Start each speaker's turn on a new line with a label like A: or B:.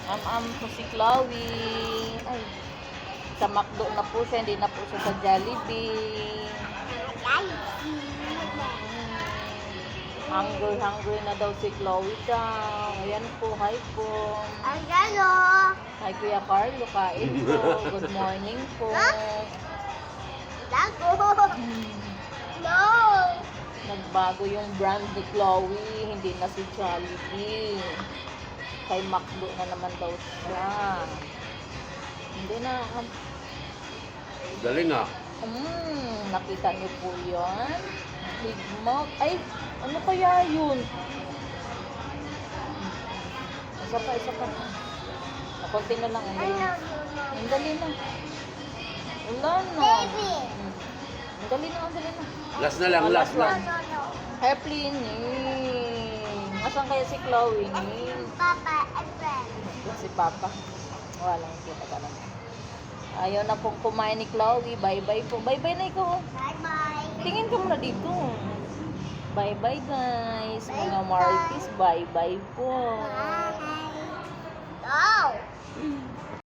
A: Am-am po si Chloe. Ay, sa McDo na po siya, hindi na po siya sa Jollibee. Hungry na daw si Chloe daw. Ayan po, hi po. Hi Kuya Carlo, kain po. Good morning po. Nagbago yung brand ni Chloe, hindi na si Jollibee. Kay McDo na naman daw siya. Hindi na.
B: Galing ah.
A: Nakita niyo po yun? Big Mouth. Ay, ano kaya yun? Isa pa. Konti na lang. Ang dali na. Wala na. Ang dali na.
B: Last na lang, last na.
A: Airplane. Asan kaya si Chloe? Si Papa. Wala, hindi na ka naman. Ayaw na pong kumain ni Chloe. Bye-bye po. Bye-bye na ikaw. Tingin ka muna dito. Bye-bye guys. Mga Marties, bye-bye po.
C: Bye.